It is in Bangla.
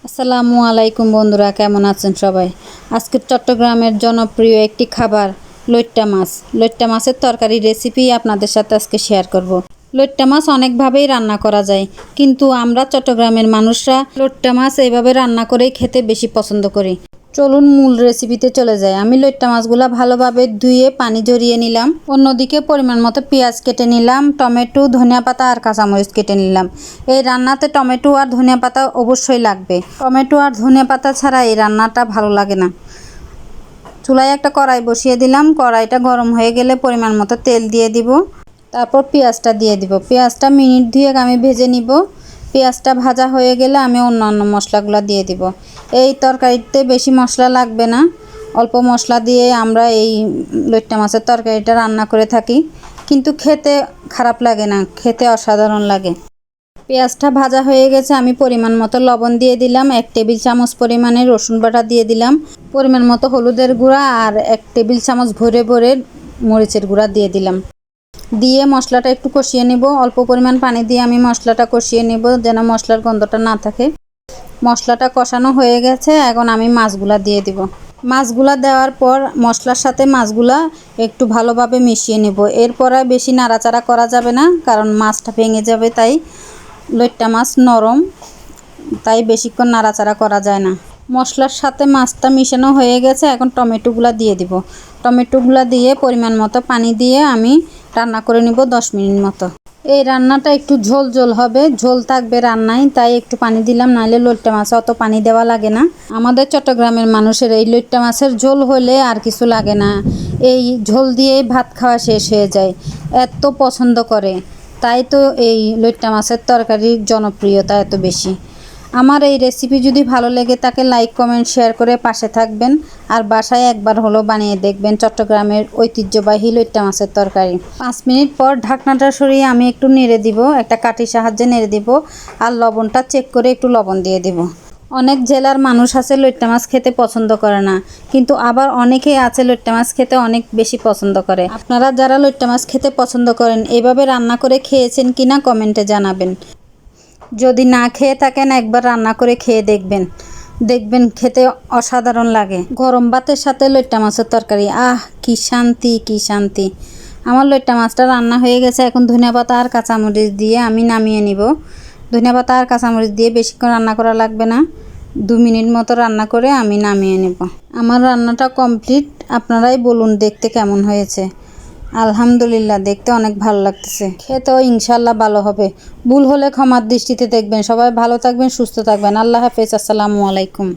আসসালামু আলাইকুম বন্ধুরা, কেমন আছেন সবাই? আজকে চট্টগ্রামের জনপ্রিয় একটি খাবার লইট্টা মাছ। লইট্টা মাছের তরকারি রেসিপি আপনাদের সাথে আজকে শেয়ার করব। লইট্টা মাছ অনেকভাবেই রান্না করা যায়, কিন্তু আমরা চট্টগ্রামের মানুষরা লইট্টা মাছ এইভাবে রান্না করেই খেতে বেশি পছন্দ করি। চলুন মূল রেসিপিতে চলে যায়। আমি লইট্টা মাছগুলো ভালোভাবে ধুয়ে পানি ঝরিয়ে নিলাম। অন্যদিকে পরিমাণ মতো পেঁয়াজ কেটে নিলাম, টমেটো, ধনিয়া পাতা আর কাঁচামরিচ কেটে নিলাম। এই রান্নাতে টমেটো আর ধনিয়া পাতা অবশ্যই লাগবে। টমেটো আর ধনিয়া পাতা ছাড়া এই রান্নাটা ভালো লাগে না। চুলায় একটা কড়াই বসিয়ে দিলাম। কড়াইটা গরম হয়ে গেলে পরিমাণ মতো তেল দিয়ে দিব। তারপর পেঁয়াজটা দিয়ে দিব। পেঁয়াজটা মিনিট দুয়েক আমি ভেজে নিব। পেঁয়াজটা ভাজা হয়ে গেলে আমি অন্যান্য মশলাগুলো দিয়ে দিব। এই তরকারিতে বেশি মশলা লাগবে না, অল্প মশলা দিয়ে আমরা এই লইট্টা মাছের তরকারিটা রান্না করে থাকি, কিন্তু খেতে খারাপ লাগে না, খেতে অসাধারণ লাগে। পেঁয়াজটা ভাজা হয়ে গেছে, আমি পরিমাণ মতো লবণ দিয়ে দিলাম, 1 টেবিল চামচ পরিমাণে রসুন বাটা দিয়ে দিলাম, পরিমাণ মতো হলুদের গুঁড়া আর 1 টেবিল চামচ ভরে ভরে মরিচের গুঁড়া দিয়ে দিলাম। দিয়ে মশলাটা একটু কষিয়ে নেব। অল্প পরিমাণ পানি দিয়ে আমি মশলাটা কষিয়ে নেব, যেন মশলার গন্ধটা না থাকে। মশলাটা কষানো হয়ে গেছে, এখন আমি মাছগুলা দিয়ে দিব। মাছগুলা দেওয়ার পর মশলার সাথে মাছগুলা একটু ভালোভাবে মিশিয়ে নেব। এরপর আর বেশি নাড়াচাড়া করা যাবে না, কারণ মাছটা ভেঙে যাবে। তাই লইট্টা মাছ নরম, তাই বেশিক্ষণ নাড়াচাড়া করা যায় না। মশলার সাথে মাছটা মিশানো হয়ে গেছে, এখন টমেটোগুলা দিয়ে দিব। টমেটোগুলা দিয়ে পরিমাণ মতো পানি দিয়ে আমি রান্না করে নিব 10 মিনিট মতো। এই রান্নাটা একটু ঝোল ঝোল হবে, ঝোল থাকবে রান্নায়, তাই একটু পানি দিলাম, নাহলে লইট্টা মাছে অত পানি দেওয়া লাগে না। আমাদের চট্টগ্রামের মানুষের এই লইট্টা মাছের ঝোল হলে আর কিছু লাগে না, এই ঝোল দিয়েই ভাত খাওয়া শেষ হয়ে যায়, এত পছন্দ করে। তাই তো এই লইট্টা মাছের তরকারির জনপ্রিয়তা এত বেশি। আমার এই রেসিপি যদি ভালো লেগে থাকে লাইক কমেন্ট শেয়ার করে পাশে থাকবেন, আর বাসায় একবার হলো বানিয়ে দেখবেন চট্টগ্রামের ঐতিহ্যবাহী লইট্টা মাছের তরকারি। 5 মিনিট পর ঢাকনাটা সরিয়ে আমি একটু নেড়ে দিব, একটা কাঠির সাহায্যে নেড়ে দিব, আর লবণটা চেক করে একটু লবণ দিয়ে দিব। অনেক জেলার মানুষ আছে লইট্টা মাছ খেতে পছন্দ করে না, কিন্তু আবার অনেকেই আছে লইট্টা মাছ খেতে অনেক বেশি পছন্দ করে। আপনারা যারা লইট্টা মাছ খেতে পছন্দ করেন এইভাবে রান্না করে খেয়েছেন কিনা কমেন্টে জানাবেন। যদি না খেয়ে থাকেন একবার রান্না করে খেয়ে দেখবেন, দেখবেন খেতে অসাধারণ লাগে। গরম ভাতের সাথে লইট্টা মাছের তরকারি, আহ কি শান্তি, কি শান্তি। আমার লইট্টা মাছটা রান্না হয়ে গেছে, এখন ধনিয়া পাতা আর কাঁচামরিচ দিয়ে আমি নামিয়ে নিব। ধনিয়া পাতা আর কাঁচামরিচ দিয়ে বেশিক্ষণ রান্না করা লাগবে না, 2 মিনিট মতো রান্না করে আমি নামিয়ে নেব। আমার রান্নাটা কমপ্লিট, আপনারাই বলুন দেখতে কেমন হয়েছে। আলহামদুলিল্লাহ, দেখতে অনেক ভালো লাগতেছে, খেতেও ইনশাল্লাহ ভালো হবে। ভুল হলে ক্ষমার দৃষ্টিতে দেখবেন। সবাই ভালো থাকবেন, সুস্থ থাকবেন। আল্লাহ হাফেজ, আসসালামু আলাইকুম।